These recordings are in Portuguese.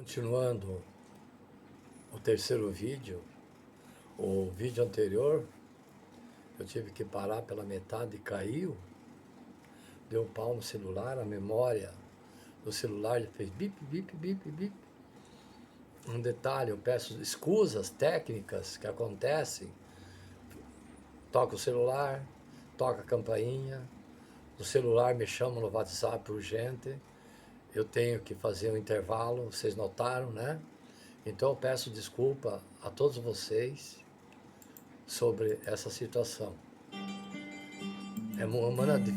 Continuando o terceiro vídeo, o vídeo anterior, eu tive que parar pela metade e caiu, deu pau no celular, a memória do celular fez bip, bip, bip, bip. Um detalhe, eu peço escusas técnicas que acontecem, toca o celular, toca a campainha, o celular me chama no WhatsApp urgente, eu tenho que fazer um intervalo, vocês notaram, né? Então eu peço desculpa a todos vocês sobre essa situação. É humanamente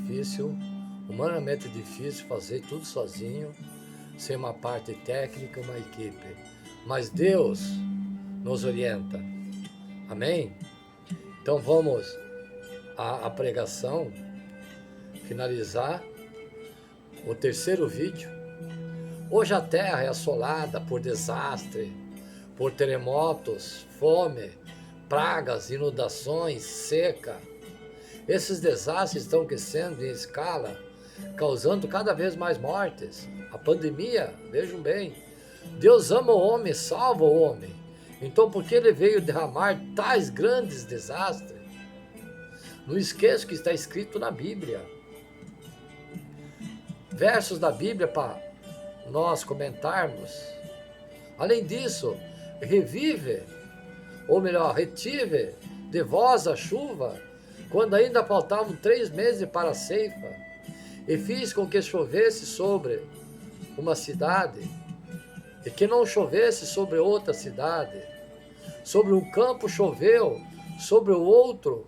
difícil fazer tudo sozinho, sem uma parte técnica, uma equipe. Mas Deus nos orienta. Amém? Então vamos à pregação, finalizar o terceiro vídeo. Hoje a Terra é assolada por desastre, por terremotos, fome, pragas, inundações, seca. Esses desastres estão crescendo em escala, causando cada vez mais mortes. A pandemia, vejam bem, Deus ama o homem, salva o homem. Então por que ele veio derramar tais grandes desastres? Não esqueça que está escrito na Bíblia. Versos da Bíblia para nós comentarmos. Além disso, retive de vós a chuva, quando ainda faltavam 3 meses para a ceifa, e fiz com que chovesse sobre uma cidade, e que não chovesse sobre outra cidade. Sobre um campo choveu, sobre o outro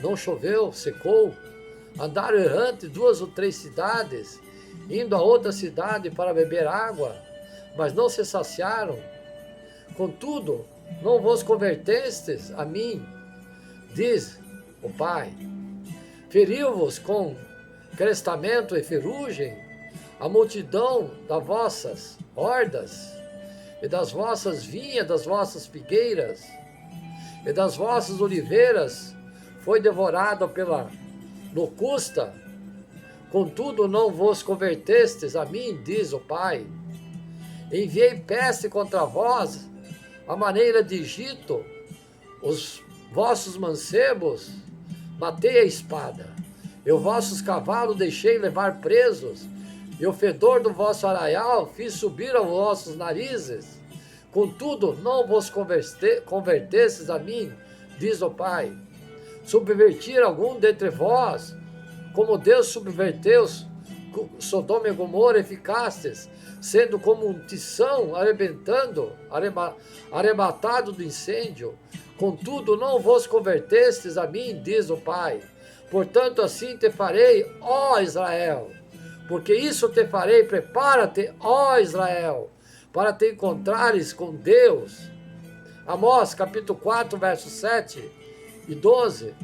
não choveu, secou. Andaram errante 2 ou 3 cidades, indo a outra cidade para beber água, mas não se saciaram. Contudo, não vos convertestes a mim, diz o Pai. Feriu-vos com crestamento e ferrugem a multidão das vossas hordas, e das vossas vinhas, das vossas figueiras, e das vossas oliveiras foi devorada pela locusta. Contudo não vos convertestes a mim, diz o Pai. Enviei peste contra vós, a maneira de Egito, os vossos mancebos matei a espada, e os vossos cavalos deixei levar presos, e o fedor do vosso arraial fiz subir aos vossos narizes. Contudo não vos convertestes a mim, diz o Pai. Subvertir algum dentre vós, como Deus subverteu Sodoma e Gomorra, e ficastes, sendo como um tição arrebatado do incêndio. Contudo, não vos convertestes a mim, diz o Pai. Portanto, assim te farei, ó Israel, porque isso te farei, prepara-te, ó Israel, para te encontrares com Deus. Amós, capítulo 4, versos 7 e 12.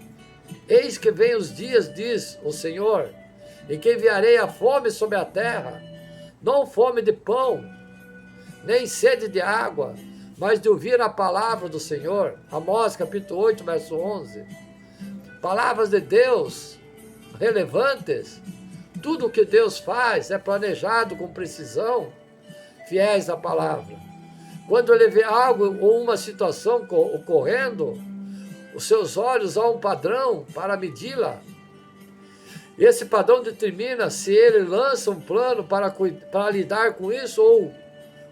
Eis que vem os dias, diz o Senhor, em que enviarei a fome sobre a terra, não fome de pão, nem sede de água, mas de ouvir a palavra do Senhor. Amós, capítulo 8, verso 11. Palavras de Deus relevantes. Tudo o que Deus faz é planejado com precisão, fiéis à palavra. Quando ele vê algo ou uma situação ocorrendo, os seus olhos há um padrão para medi-la. Esse padrão determina se ele lança um plano para lidar com isso, ou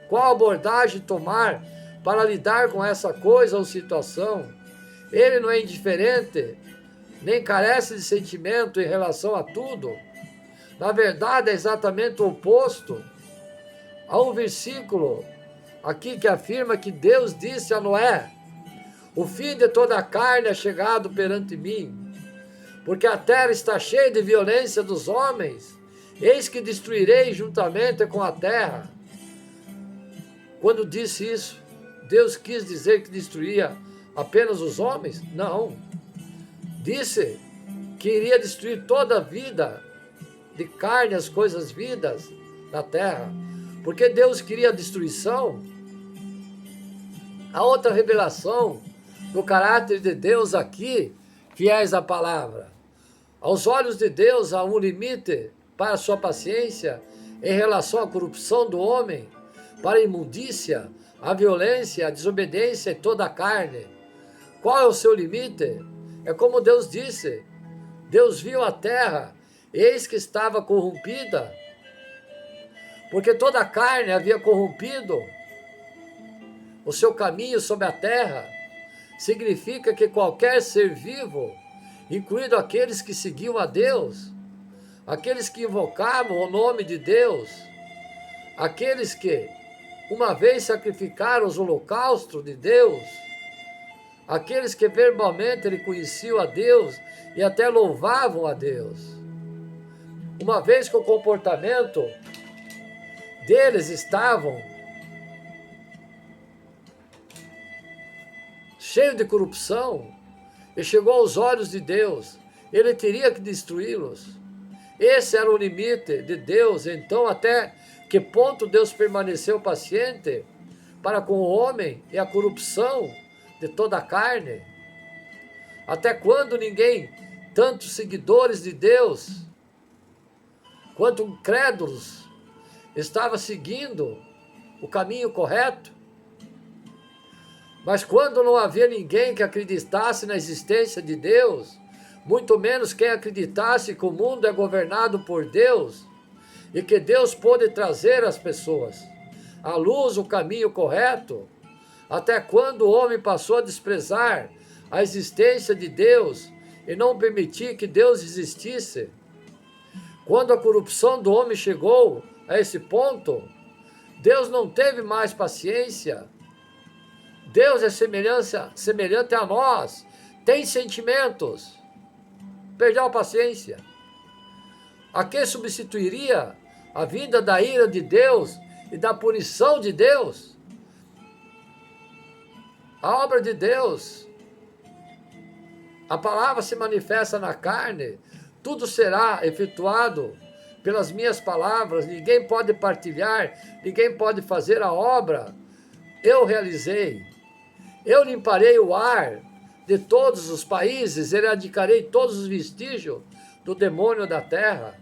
qual abordagem tomar para lidar com essa coisa ou situação. Ele não é indiferente, nem carece de sentimento em relação a tudo. Na verdade, é exatamente o oposto. Há um versículo aqui que afirma que Deus disse a Noé: o fim de toda a carne é chegado perante mim, porque a terra está cheia de violência dos homens, eis que destruirei juntamente com a terra. Quando disse isso, Deus quis dizer que destruía apenas os homens? Não. Disse que iria destruir toda a vida de carne, as coisas vivas da terra. Porque Deus queria a destruição. A outra revelação do caráter de Deus aqui, fiéis à palavra. Aos olhos de Deus há um limite para a sua paciência em relação à corrupção do homem, para a imundícia, a violência, a desobediência e toda a carne. Qual é o seu limite? É como Deus disse. Deus viu a terra, eis que estava corrompida, porque toda a carne havia corrompido o seu caminho sobre a terra. Significa que qualquer ser vivo, incluindo aqueles que seguiam a Deus, aqueles que invocavam o nome de Deus, aqueles que uma vez sacrificaram os holocaustos de Deus, aqueles que verbalmente reconheciam a Deus e até louvavam a Deus. Uma vez que o comportamento deles estavam cheio de corrupção e chegou aos olhos de Deus, ele teria que destruí-los. Esse era o limite de Deus. Então, até que ponto Deus permaneceu paciente para com o homem e a corrupção de toda a carne? Até quando ninguém, tanto seguidores de Deus quanto incrédulos, estava seguindo o caminho correto? Mas quando não havia ninguém que acreditasse na existência de Deus, muito menos quem acreditasse que o mundo é governado por Deus e que Deus pode trazer às pessoas à luz o caminho correto, até quando o homem passou a desprezar a existência de Deus e não permitir que Deus existisse? Quando a corrupção do homem chegou a esse ponto, Deus não teve mais paciência. Deus é semelhante a nós, tem sentimentos, perdeu a paciência. A que substituiria a vinda da ira de Deus e da punição de Deus? A obra de Deus, a palavra se manifesta na carne, tudo será efetuado pelas minhas palavras, ninguém pode partilhar, ninguém pode fazer a obra. Eu realizei, eu limparei o ar de todos os países, erradicarei todos os vestígios do demônio da terra.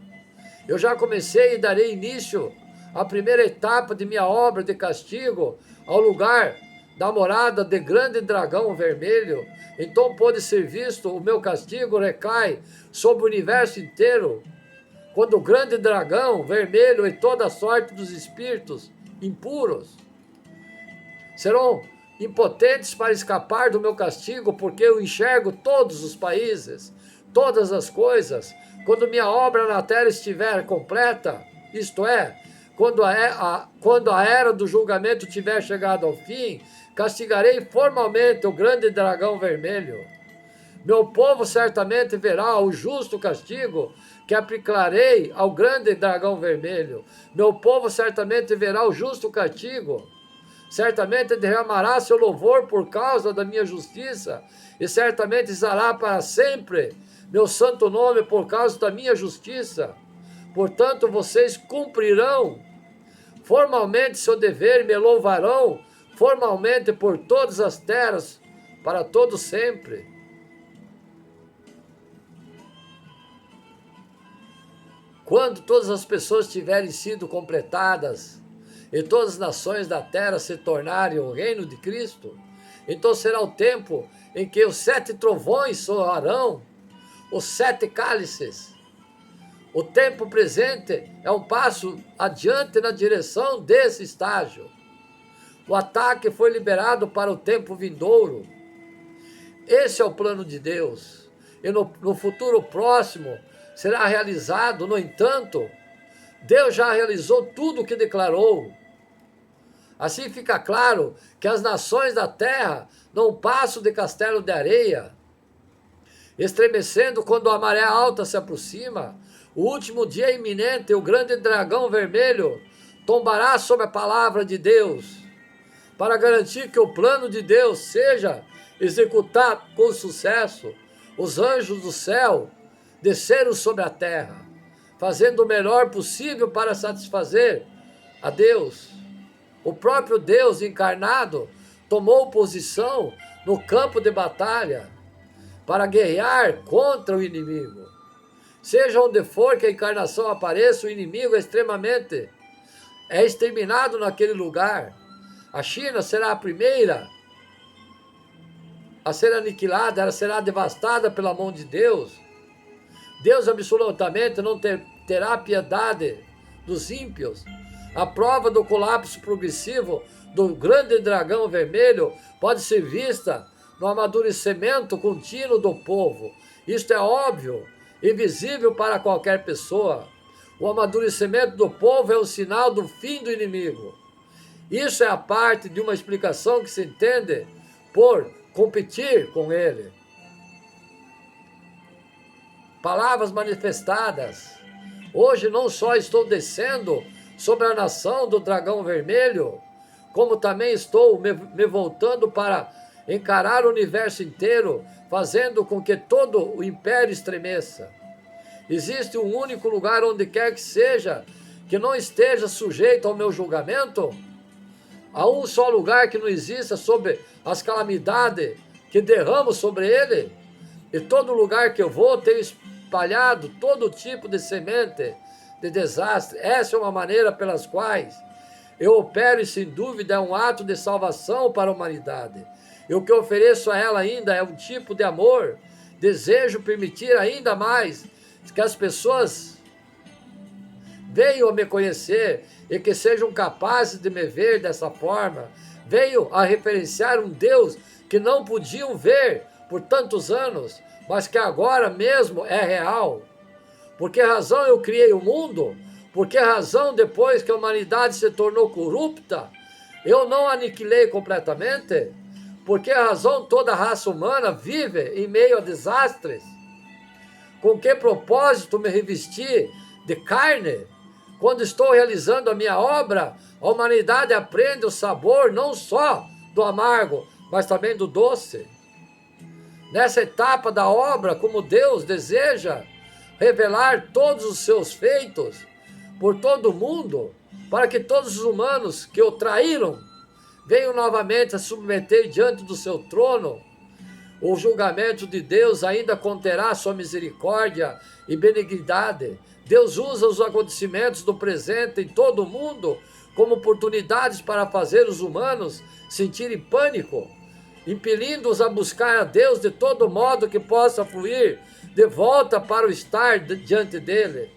Eu já comecei e darei início à primeira etapa de minha obra de castigo ao lugar da morada de grande dragão vermelho. Então pode ser visto, o meu castigo recai sobre o universo inteiro, quando o grande dragão vermelho e toda a sorte dos espíritos impuros serão impotentes para escapar do meu castigo, porque eu enxergo todos os países, todas as coisas, quando minha obra na terra estiver completa, isto é, quando a era do julgamento tiver chegado ao fim, castigarei formalmente o grande dragão vermelho. Meu povo certamente verá o justo castigo que aplicarei ao grande dragão vermelho. Meu povo certamente verá o justo castigo. Certamente derramará seu louvor por causa da minha justiça, e certamente exalará para sempre meu santo nome por causa da minha justiça. Portanto, vocês cumprirão formalmente seu dever e me louvarão formalmente por todas as terras, para todo sempre. Quando todas as pessoas tiverem sido completadas e todas as nações da terra se tornarem o reino de Cristo, então será o tempo em que os 7 trovões soarão, os 7 cálices. O tempo presente é um passo adiante na direção desse estágio. O ataque foi liberado para o tempo vindouro. Esse é o plano de Deus. E no futuro próximo será realizado, no entanto, Deus já realizou tudo o que declarou. Assim fica claro que as nações da terra não passam de castelo de areia, estremecendo quando a maré alta se aproxima. O último dia é iminente e o grande dragão vermelho tombará sobre a palavra de Deus, para garantir que o plano de Deus seja executado com sucesso. Os anjos do céu desceram sobre a terra, fazendo o melhor possível para satisfazer a Deus. O próprio Deus encarnado tomou posição no campo de batalha para guerrear contra o inimigo. Seja onde for que a encarnação apareça, o inimigo é exterminado naquele lugar. A China será a primeira a ser aniquilada, ela será devastada pela mão de Deus. Deus absolutamente não terá piedade dos ímpios. A prova do colapso progressivo do grande dragão vermelho pode ser vista no amadurecimento contínuo do povo. Isto é óbvio e visível para qualquer pessoa. O amadurecimento do povo é o sinal do fim do inimigo. Isso é a parte de uma explicação que se entende por competir com ele. Palavras manifestadas. Hoje não só estou descendo sobre a nação do dragão vermelho, como também estou me voltando para encarar o universo inteiro, fazendo com que todo o império estremeça. Existe um único lugar onde quer que seja, que não esteja sujeito ao meu julgamento? Há um só lugar que não exista sobre as calamidades que derramo sobre ele? E todo lugar que eu vou tenho espalhado todo tipo de semente de desastre. Essa é uma maneira pelas quais eu opero e sem dúvida é um ato de salvação para a humanidade. E o que eu ofereço a ela ainda é um tipo de amor. Desejo permitir ainda mais que as pessoas venham a me conhecer e que sejam capazes de me ver dessa forma. Venham a referenciar um Deus que não podiam ver por tantos anos, mas que agora mesmo é real. Por que razão eu criei o mundo? Por que razão, depois que a humanidade se tornou corrupta, eu não aniquilei completamente? Por que razão toda a raça humana vive em meio a desastres? Com que propósito me revesti de carne? Quando estou realizando a minha obra, a humanidade aprende o sabor não só do amargo, mas também do doce. Nessa etapa da obra, como Deus deseja revelar todos os seus feitos por todo o mundo, para que todos os humanos que o traíram venham novamente a submeter diante do seu trono, o julgamento de Deus ainda conterá sua misericórdia e benignidade. Deus usa os acontecimentos do presente em todo o mundo como oportunidades para fazer os humanos sentirem pânico, impelindo-os a buscar a Deus de todo modo que possa fluir de volta para o estar diante dele.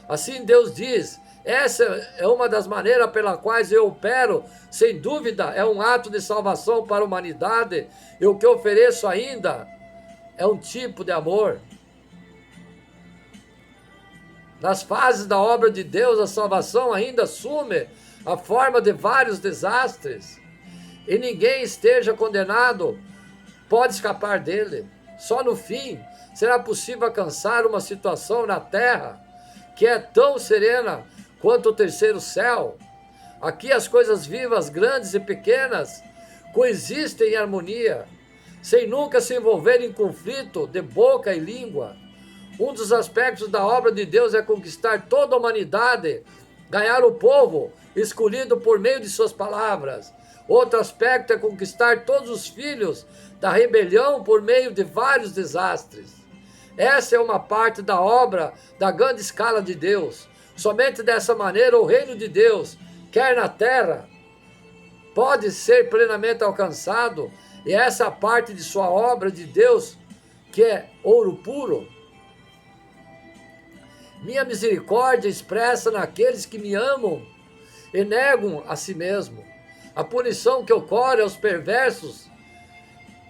Assim Deus diz, essa é uma das maneiras pelas quais eu opero, sem dúvida é um ato de salvação para a humanidade, e o que eu ofereço ainda é um tipo de amor. Nas fases da obra de Deus, a salvação ainda assume a forma de vários desastres, e ninguém esteja condenado pode escapar dele. Só no fim será possível alcançar uma situação na terra que é tão serena quanto o terceiro céu. Aqui as coisas vivas, grandes e pequenas, coexistem em harmonia, sem nunca se envolver em conflito de boca e língua. Um dos aspectos da obra de Deus é conquistar toda a humanidade, ganhar o povo escolhido por meio de suas palavras. Outro aspecto é conquistar todos os filhos da rebelião por meio de vários desastres. Essa é uma parte da obra da grande escala de Deus. Somente dessa maneira o reino de Deus, quer na terra, pode ser plenamente alcançado, e essa é a parte de sua obra de Deus, que é ouro puro. Minha misericórdia expressa naqueles que me amam e negam a si mesmo. A punição que ocorre aos perversos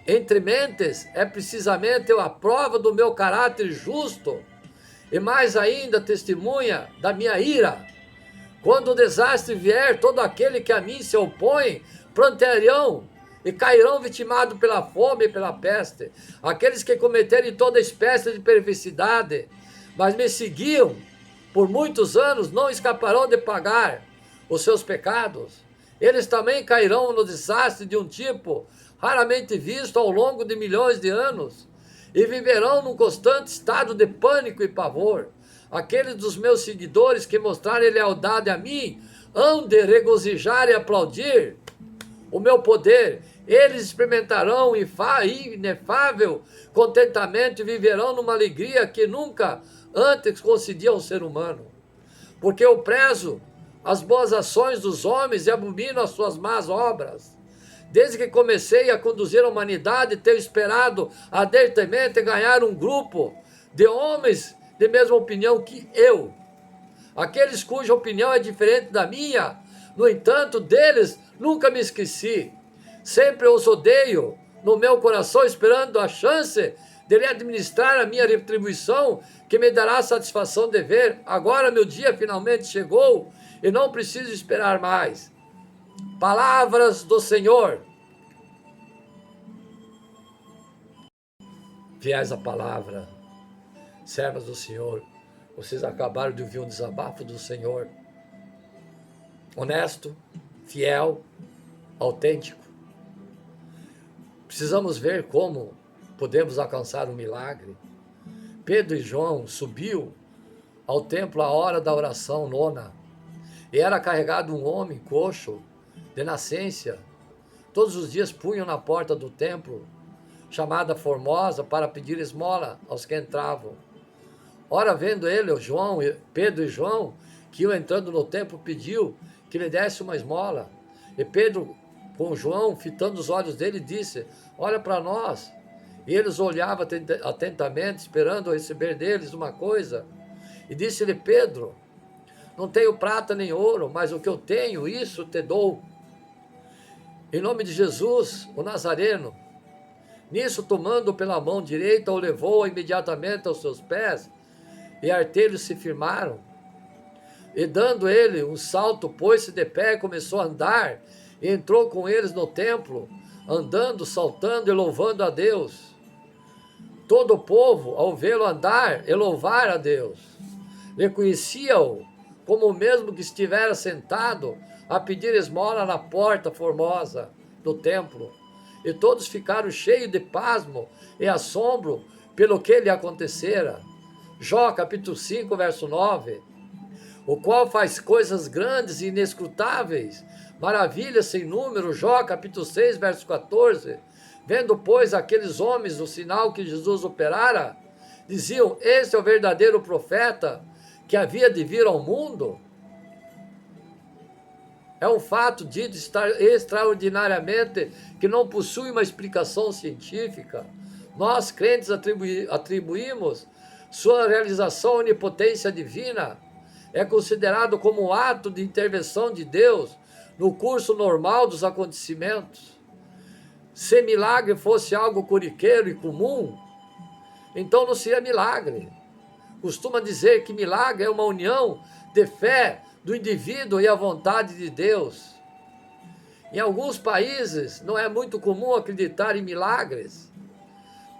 entre mentes é precisamente a prova do meu caráter justo e mais ainda testemunha da minha ira. Quando o desastre vier, todo aquele que a mim se opõe prantearão e cairão vitimados pela fome e pela peste. Aqueles que cometerem toda espécie de perversidade, mas me seguiam por muitos anos, não escaparão de pagar os seus pecados. Eles também cairão no desastre de um tipo raramente visto ao longo de milhões de anos, e viverão num constante estado de pânico e pavor. Aqueles dos meus seguidores que mostrarem lealdade a mim, hão de regozijar e aplaudir o meu poder, Eles experimentarão inefável contentamento e viverão numa alegria que nunca antes concedia ao ser humano. Porque eu prezo as boas ações dos homens e abomino as suas más obras. Desde que comecei a conduzir a humanidade, tenho esperado ardentemente ganhar um grupo de homens de mesma opinião que eu. Aqueles cuja opinião é diferente da minha, no entanto, deles nunca me esqueci. Sempre os odeio no meu coração, esperando a chance de lhe administrar a minha retribuição, que me dará a satisfação de ver. Agora meu dia finalmente chegou e não preciso esperar mais. Palavras do Senhor. Fiéis à palavra, servas do Senhor, vocês acabaram de ouvir um desabafo do Senhor. Honesto, fiel, autêntico. Precisamos ver como podemos alcançar um milagre. Pedro e João subiu ao templo à hora da oração nona, e era carregado um homem coxo, de nascença. Todos os dias punham na porta do templo, chamada Formosa, para pedir esmola aos que entravam. Ora, vendo ele, Pedro e João, que iam entrando no templo, pediu que lhe desse uma esmola. E Pedro, com João, fitando os olhos dele, disse: olha para nós. E eles olhavam atentamente, esperando receber deles uma coisa. E disse-lhe Pedro: não tenho prata nem ouro, mas o que eu tenho, isso te dou. Em nome de Jesus, o Nazareno. Nisso, tomando pela mão direita, o levou imediatamente aos seus pés, e artelhos se firmaram. E dando ele um salto, pôs-se de pé e começou a andar, e entrou com eles no templo, andando, saltando e louvando a Deus. Todo o povo, ao vê-lo andar e louvar a Deus, reconhecia-o como o mesmo que estivera sentado a pedir esmola na porta formosa do templo. E todos ficaram cheios de pasmo e assombro pelo que lhe acontecera. Jó, capítulo 5, verso 9. O qual faz coisas grandes e inescrutáveis, maravilhas sem número. Jó, capítulo 6, verso 14. Vendo, pois, aqueles homens o sinal que Jesus operara, diziam: este é o verdadeiro profeta que havia de vir ao mundo. É um fato dito extraordinariamente que não possui uma explicação científica. Nós, crentes, atribuímos sua realização à onipotência divina. É considerado como um ato de intervenção de Deus no curso normal dos acontecimentos. Se milagre fosse algo corriqueiro e comum, então não seria milagre. Costuma dizer que milagre é uma união de fé do indivíduo e a vontade de Deus. Em alguns países não é muito comum acreditar em milagres.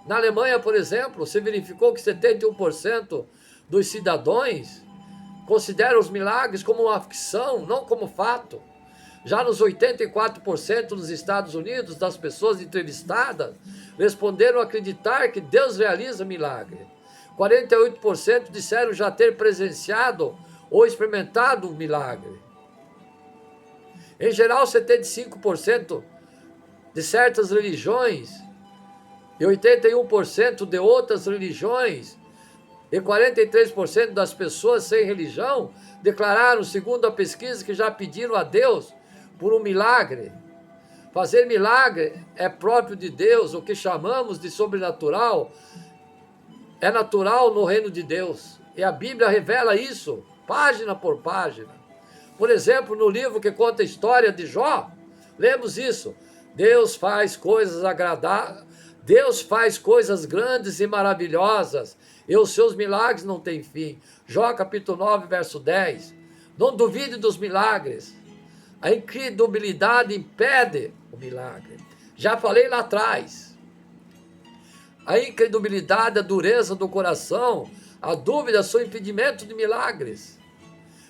Na Alemanha, por exemplo, se verificou que 71% dos cidadãos consideram os milagres como uma ficção, não como fato. Já nos 84% nos Estados Unidos, das pessoas entrevistadas, responderam acreditar que Deus realiza milagre. 48% disseram já ter presenciado ou experimentado um milagre. Em geral, 75% de certas religiões e 81% de outras religiões e 43% das pessoas sem religião declararam, segundo a pesquisa, que já pediram a Deus por um milagre. Fazer milagre é próprio de Deus. O que chamamos de sobrenatural é natural no reino de Deus. E a Bíblia revela isso, página por página. Por exemplo, no livro que conta a história de Jó, lemos isso. Deus faz coisas agradáveis, Deus faz coisas grandes e maravilhosas, e os seus milagres não têm fim. Jó capítulo 9, verso 10. Não duvide dos milagres. A incredulidade impede o milagre. Já falei lá atrás. A incredulidade, a dureza do coração, a dúvida são impedimento de milagres.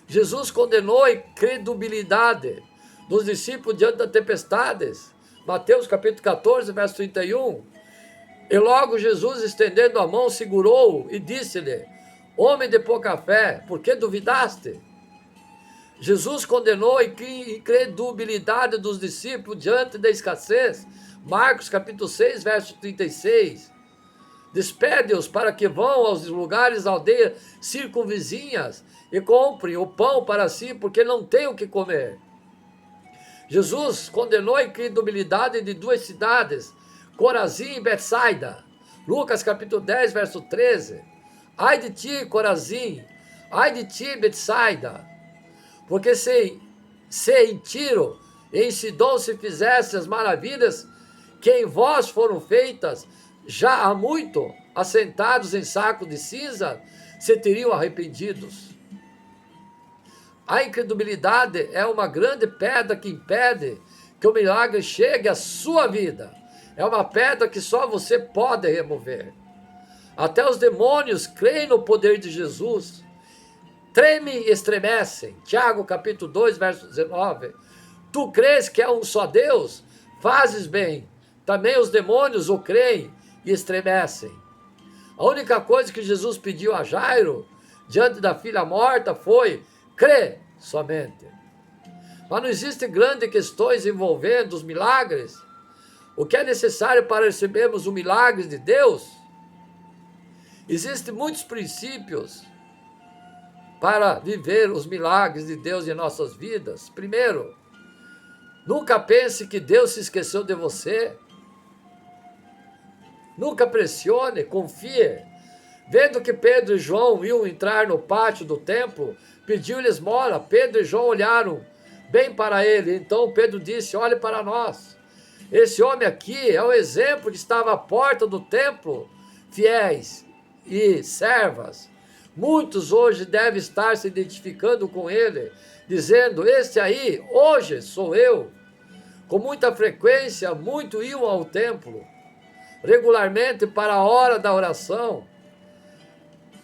Jesus condenou a incredulidade dos discípulos diante das tempestades. Mateus capítulo 14, verso 31. E logo Jesus, estendendo a mão, segurou-o e disse-lhe: homem de pouca fé, por que duvidaste? Jesus condenou a incredulidade dos discípulos diante da escassez. Marcos capítulo 6, verso 36. Despede-os para que vão aos lugares, aldeias circunvizinhas e comprem o pão para si, porque não têm o que comer. Jesus condenou a incredulidade de duas cidades, Corazim e Betsaida. Lucas capítulo 10, verso 13. Ai de ti, Corazim, ai de ti, Betsaida, porque se em Tiro e em Sidom se fizesse as maravilhas que em vós foram feitas, já há muito, assentados em saco de cinza, se teriam arrependidos. A incredulidade é uma grande pedra que impede que o milagre chegue à sua vida. É uma pedra que só você pode remover. Até os demônios creem no poder de Jesus. Tremem e estremecem. Tiago capítulo 2, verso 19. Tu crês que é um só Deus? Fazes bem. Também os demônios o creem e estremecem. A única coisa que Jesus pediu a Jairo, diante da filha morta, foi: crê somente. Mas não existem grandes questões envolvendo os milagres. O que é necessário para recebermos o milagre de Deus? Existem muitos princípios para viver os milagres de Deus em nossas vidas. Primeiro, nunca pense que Deus se esqueceu de você. Nunca pressione, confie. Vendo que Pedro e João iam entrar no pátio do templo, pediu-lhes esmola. Pedro e João olharam bem para ele. Então Pedro disse: olhe para nós. Esse homem aqui é o exemplo que estava à porta do templo, fiéis e servas. Muitos hoje devem estar se identificando com ele, dizendo: este aí, hoje sou eu. Com muita frequência, muitos iam ao templo, regularmente para a hora da oração.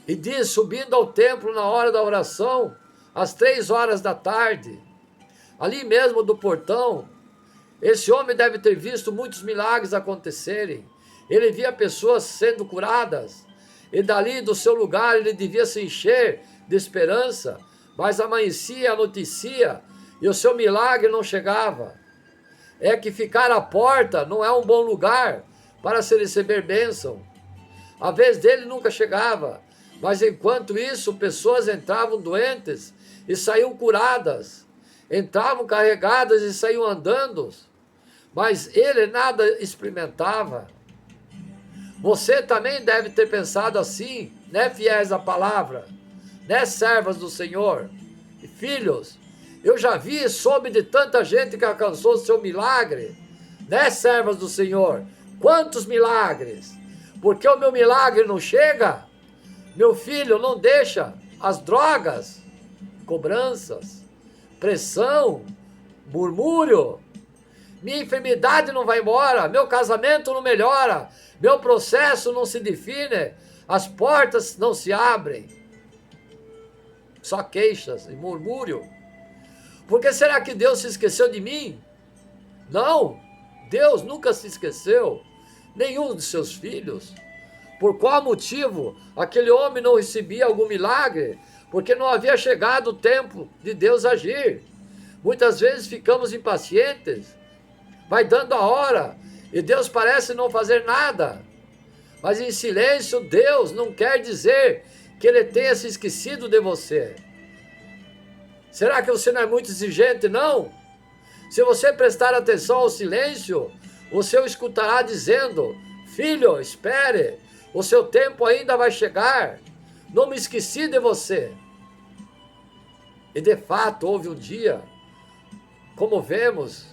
E diz, subindo ao templo na hora da oração, às 3 horas da tarde, ali mesmo do portão. Esse homem deve ter visto muitos milagres acontecerem. Ele via pessoas sendo curadas, e dali do seu lugar ele devia se encher de esperança, mas amanhecia a notícia e o seu milagre não chegava. É que ficar à porta não é um bom lugar para se receber bênção. A vez dele nunca chegava, mas enquanto isso pessoas entravam doentes e saíam curadas, entravam carregadas e saíam andando, mas ele nada experimentava. Você também deve ter pensado assim, né, fiéis à palavra, né, servas do Senhor e filhos? Eu já vi e soube de tanta gente que alcançou o seu milagre, né, servas do Senhor? Quantos milagres? Porque o meu milagre não chega? Meu filho não deixa as drogas, cobranças, pressão, murmúrio. Minha enfermidade não vai embora, meu casamento não melhora, meu processo não se define, as portas não se abrem. Só queixas e murmúrio. Por que será que Deus se esqueceu de mim? Não, Deus nunca se esqueceu, nenhum de seus filhos. Por qual motivo aquele homem não recebia algum milagre? Porque não havia chegado o tempo de Deus agir. Muitas vezes ficamos impacientes, vai dando a hora, e Deus parece não fazer nada. Mas em silêncio, Deus não quer dizer que Ele tenha se esquecido de você. Será que você não é muito exigente, não? Se você prestar atenção ao silêncio, você o escutará dizendo: filho, espere, o seu tempo ainda vai chegar. Não me esqueci de você. E de fato, houve um dia, como vemos,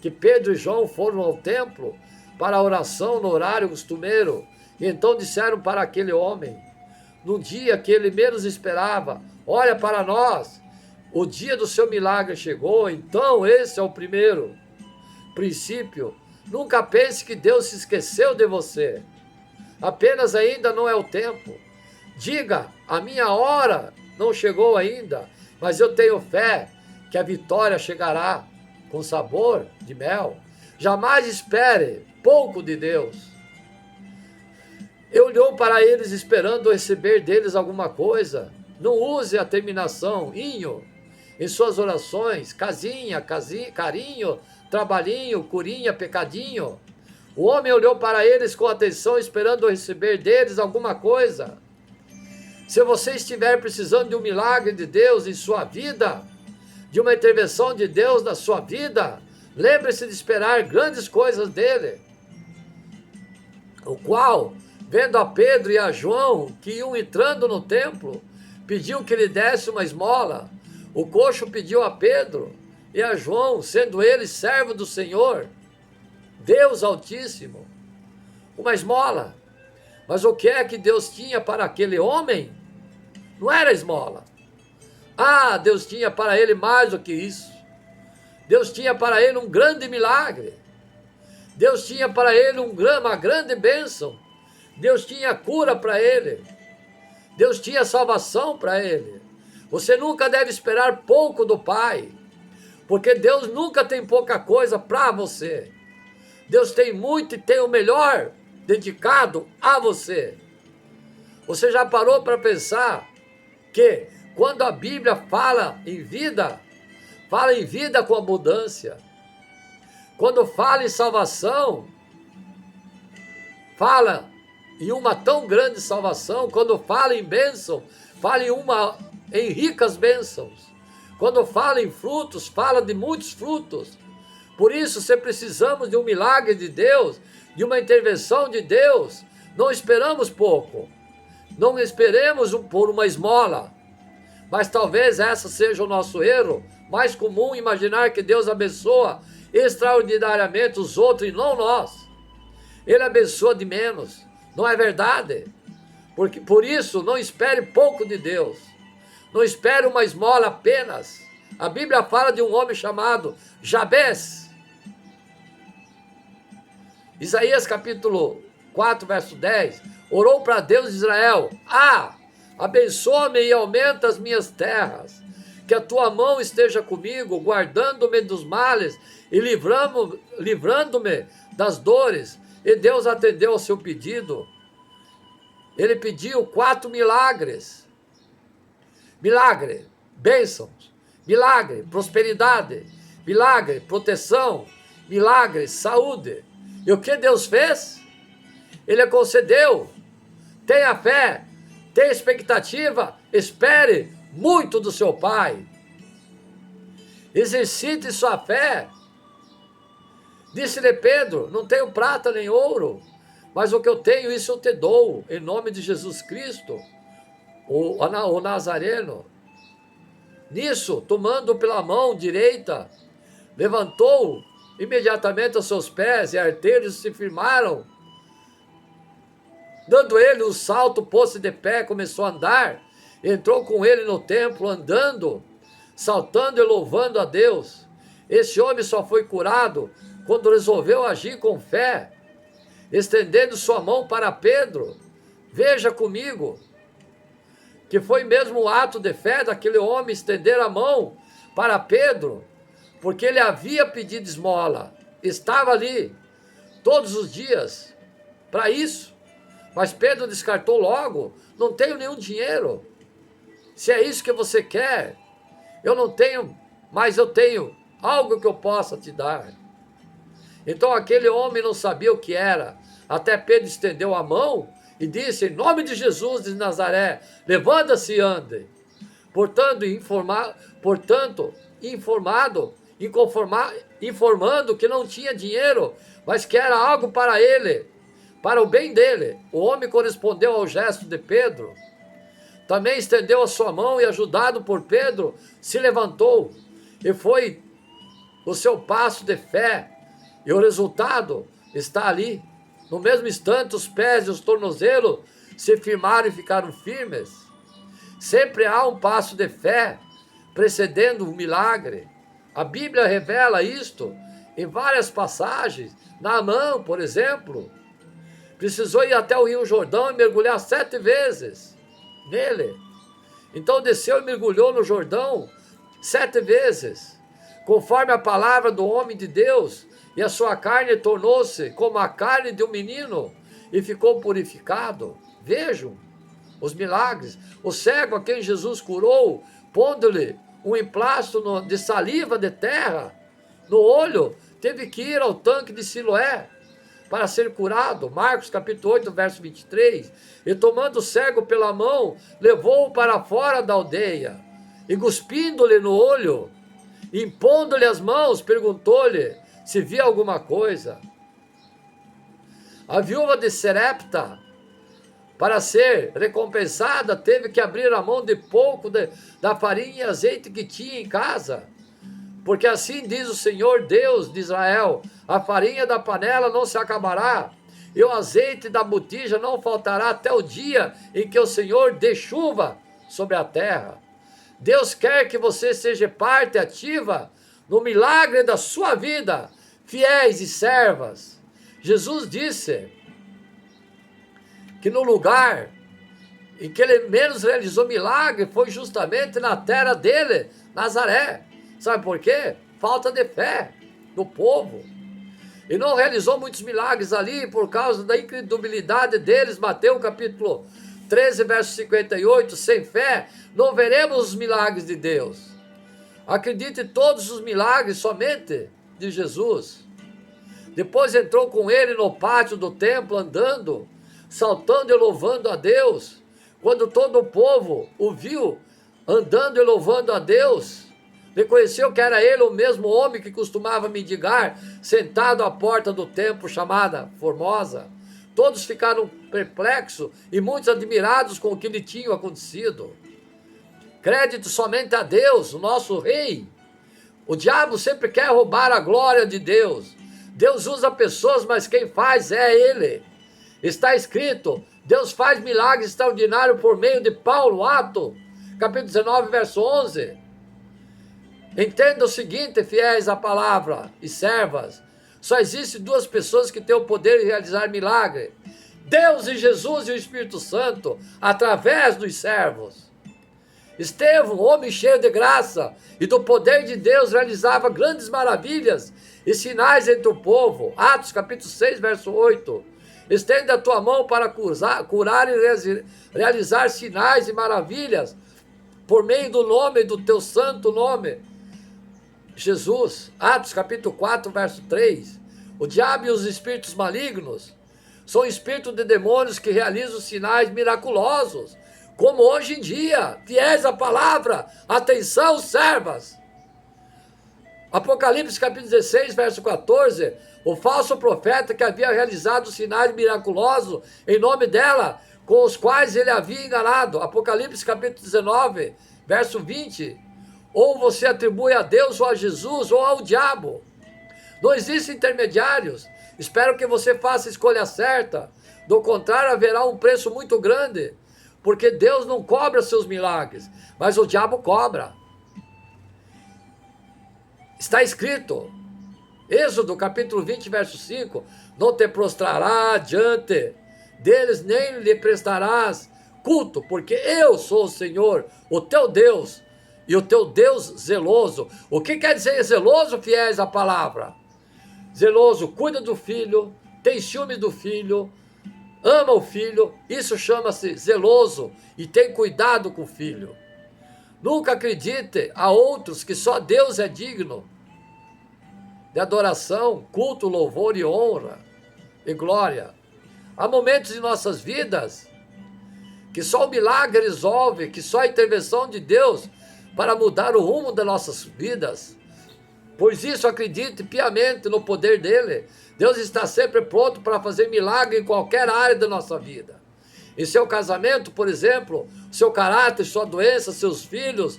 que Pedro e João foram ao templo para a oração no horário costumeiro. E então disseram para aquele homem, no dia que ele menos esperava: olha para nós, o dia do seu milagre chegou. Então esse é o primeiro princípio. Nunca pense que Deus se esqueceu de você. Apenas ainda não é o tempo. Diga: a minha hora não chegou ainda, mas eu tenho fé que a vitória chegará com sabor de mel. Jamais espere pouco de Deus. Ele olhou para eles esperando receber deles alguma coisa. Não use a terminação inho em suas orações, carinho, trabalhinho, curinha, pecadinho. O homem olhou para eles com atenção, esperando receber deles alguma coisa. Se você estiver precisando de um milagre de Deus em sua vida, de uma intervenção de Deus na sua vida, lembre-se de esperar grandes coisas dele. O qual, vendo a Pedro e a João, que iam entrando no templo, pediu que lhe desse uma esmola. O coxo pediu a Pedro e a João, sendo eles servos do Senhor, Deus Altíssimo, uma esmola. Mas o que é que Deus tinha para aquele homem? Não era esmola. Deus tinha para ele mais do que isso. Deus tinha para ele um grande milagre. Deus tinha para ele uma grande bênção. Deus tinha cura para ele. Deus tinha salvação para ele. Você nunca deve esperar pouco do Pai, porque Deus nunca tem pouca coisa para você. Deus tem muito e tem o melhor dedicado a você. Você já parou para pensar que quando a Bíblia fala em vida com abundância. Quando fala em salvação, fala em uma tão grande salvação. Quando fala em bênção, fala em ricas bênçãos. Quando fala em frutos, fala de muitos frutos. Por isso, se precisamos de um milagre de Deus, de uma intervenção de Deus, não esperamos pouco. Não esperemos por uma esmola. Mas talvez essa seja o nosso erro mais comum, imaginar que Deus abençoa extraordinariamente os outros e não nós. Ele abençoa de menos. Não é verdade? Por isso, não espere pouco de Deus. Não espere uma esmola apenas. A Bíblia fala de um homem chamado Jabes. Isaías capítulo 4, verso 10. Orou para Deus de Israel. Abençoa-me e aumenta as minhas terras. Que a tua mão esteja comigo, guardando-me dos males e livrando-me das dores. E Deus atendeu ao seu pedido. Ele pediu 4 milagres. Milagre, bênçãos. Milagre, prosperidade. Milagre, proteção. Milagre, saúde. E o que Deus fez? Ele concedeu. Tenha fé, tenha expectativa, espere muito do seu Pai. Exercite sua fé. Disse-lhe Pedro: não tenho prata nem ouro, mas o que eu tenho, isso eu te dou, em nome de Jesus Cristo, o Nazareno. Nisso, tomando pela mão direita, levantou imediatamente os seus pés, e arteiros se firmaram. Dando ele um salto, pôs-se de pé, começou a andar. Entrou com ele no templo, andando, saltando e louvando a Deus. Esse homem só foi curado quando resolveu agir com fé, estendendo sua mão para Pedro. Veja comigo, que foi mesmo um ato de fé daquele homem estender a mão para Pedro, porque ele havia pedido esmola, estava ali todos os dias para isso. Mas Pedro descartou logo: não tenho nenhum dinheiro. Se é isso que você quer, eu não tenho, mas eu tenho algo que eu possa te dar. Então aquele homem não sabia o que era, até Pedro estendeu a mão e disse: em nome de Jesus de Nazaré, levanta-se e ande. Informando que não tinha dinheiro, mas que era algo para ele, para o bem dele. O homem correspondeu ao gesto de Pedro. Também estendeu a sua mão e, ajudado por Pedro, se levantou. E foi o seu passo de fé. E o resultado está ali. No mesmo instante, os pés e os tornozelos se firmaram e ficaram firmes. Sempre há um passo de fé precedendo um milagre. A Bíblia revela isto em várias passagens. Naamã, por exemplo, precisou ir até o Rio Jordão e mergulhar 7 vezes nele. Então desceu e mergulhou no Jordão 7 vezes, conforme a palavra do homem de Deus, e a sua carne tornou-se como a carne de um menino e ficou purificado. Vejam os milagres. O cego a quem Jesus curou, pondo-lhe um emplasto de saliva de terra no olho, teve que ir ao tanque de Siloé para ser curado. Marcos capítulo 8, verso 23. E tomando o cego pela mão, levou-o para fora da aldeia, e cuspindo-lhe no olho, impondo-lhe as mãos, perguntou-lhe se via alguma coisa. A viúva de Serepta, para ser recompensada, teve que abrir a mão de pouco da farinha e azeite que tinha em casa. Porque assim diz o Senhor Deus de Israel: a farinha da panela não se acabará, e o azeite da botija não faltará até o dia em que o Senhor dê chuva sobre a terra. Deus quer que você seja parte ativa no milagre da sua vida, fiéis e servas. Jesus disse que no lugar em que ele menos realizou milagre foi justamente na terra dele, Nazaré. Sabe por quê? Falta de fé do povo. E não realizou muitos milagres ali por causa da incredulidade deles. Mateus capítulo 13, verso 58. Sem fé não veremos os milagres de Deus. Acredite em todos os milagres somente de Jesus. Depois entrou com ele no pátio do templo, andando, saltando e louvando a Deus. Quando todo o povo o viu andando e louvando a Deus, reconheceu que era ele o mesmo homem que costumava mendigar, sentado à porta do templo chamada Formosa. Todos ficaram perplexos e muitos admirados com o que lhe tinha acontecido. Crédito somente a Deus, o nosso rei. O diabo sempre quer roubar a glória de Deus. Deus usa pessoas, mas quem faz é ele. Está escrito, Deus faz milagres extraordinários por meio de Paulo, Atos, capítulo 19, verso 11. Entenda o seguinte, fiéis à palavra e servas, só existem duas pessoas que têm o poder de realizar milagre: Deus e Jesus e o Espírito Santo, através dos servos. Estevão, homem cheio de graça e do poder de Deus, realizava grandes maravilhas e sinais entre o povo. Atos capítulo 6, verso 8. Estende a tua mão para curar e realizar sinais e maravilhas por meio do nome do teu santo nome, Jesus. Atos capítulo 4, verso 3. O diabo e os espíritos malignos são espíritos de demônios que realizam sinais miraculosos, como hoje em dia, fiéis à palavra. Atenção, servas. Apocalipse capítulo 16, verso 14. O falso profeta que havia realizado sinais miraculosos em nome dela, com os quais ele havia enganado. Apocalipse capítulo 19, verso 20. Ou você atribui a Deus ou a Jesus ou ao diabo. Não existem intermediários. Espero que você faça a escolha certa. Do contrário, haverá um preço muito grande. Porque Deus não cobra seus milagres, mas o diabo cobra. Está escrito, Êxodo capítulo 20, verso 5, não te prostrarás diante deles, nem lhe prestarás culto, porque eu sou o Senhor, o teu Deus, e o teu Deus zeloso. O que quer dizer zeloso, fiéis à palavra? Zeloso, cuida do filho, tem ciúme do filho, ama o filho, isso chama-se zeloso, e tem cuidado com o filho. Nunca acredite a outros que só Deus é digno de adoração, culto, louvor e honra e glória. Há momentos em nossas vidas que só o milagre resolve, que só a intervenção de Deus para mudar o rumo das nossas vidas. Pois isso, acredite piamente no poder dele. Deus está sempre pronto para fazer milagre em qualquer área da nossa vida. Em seu casamento, por exemplo, seu caráter, sua doença, seus filhos,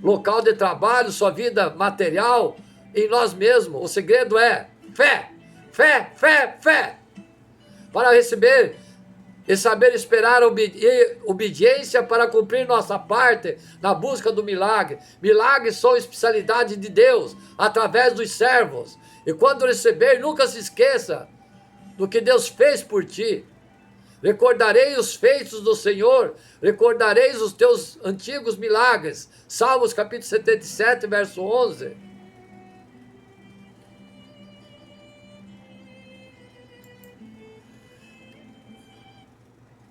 local de trabalho, sua vida material, em nós mesmos. O segredo é fé, fé, fé, fé. Para receber e saber esperar obediência para cumprir nossa parte na busca do milagre. Milagres são especialidade de Deus, através dos servos. E quando receber, nunca se esqueça do que Deus fez por ti. Recordarei os feitos do Senhor, recordareis os teus antigos milagres. Salmos capítulo 77, verso 11.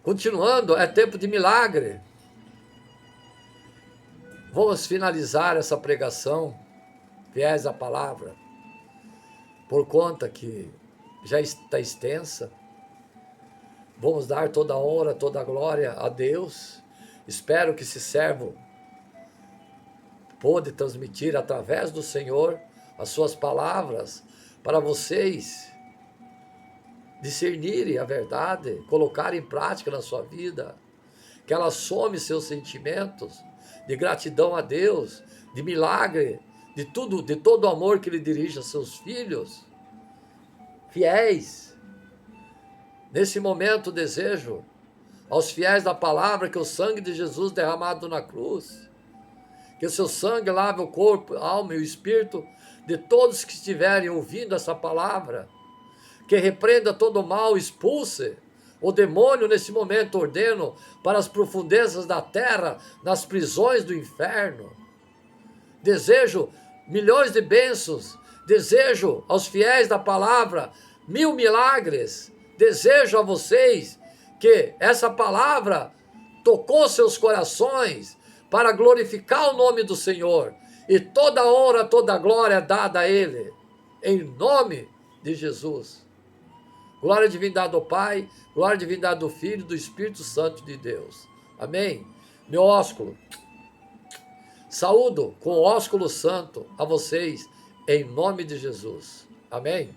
Continuando, é tempo de milagre. Vamos finalizar essa pregação, fiéis à palavra, por conta que já está extensa. Vamos dar toda a honra, toda a glória a Deus. Espero que esse servo pôde transmitir através do Senhor as suas palavras para vocês discernirem a verdade, colocar em prática na sua vida, que ela some seus sentimentos de gratidão a Deus, de milagre, de tudo, de todo o amor que Ele dirige a seus filhos fiéis. Nesse momento desejo aos fiéis da palavra que o sangue de Jesus derramado na cruz, que o seu sangue lave o corpo, a alma e o espírito de todos que estiverem ouvindo essa palavra, que repreenda todo o mal, expulse o demônio nesse momento, ordeno para as profundezas da terra, nas prisões do inferno. Desejo milhões de bênçãos, desejo aos fiéis da palavra 1000 milagres, desejo a vocês que essa palavra tocou seus corações para glorificar o nome do Senhor, e toda a honra, toda a glória dada a Ele, em nome de Jesus. Glória divindade do Pai, glória divindade do Filho e do Espírito Santo de Deus. Amém? Meu ósculo, saúdo com o ósculo santo a vocês, em nome de Jesus. Amém?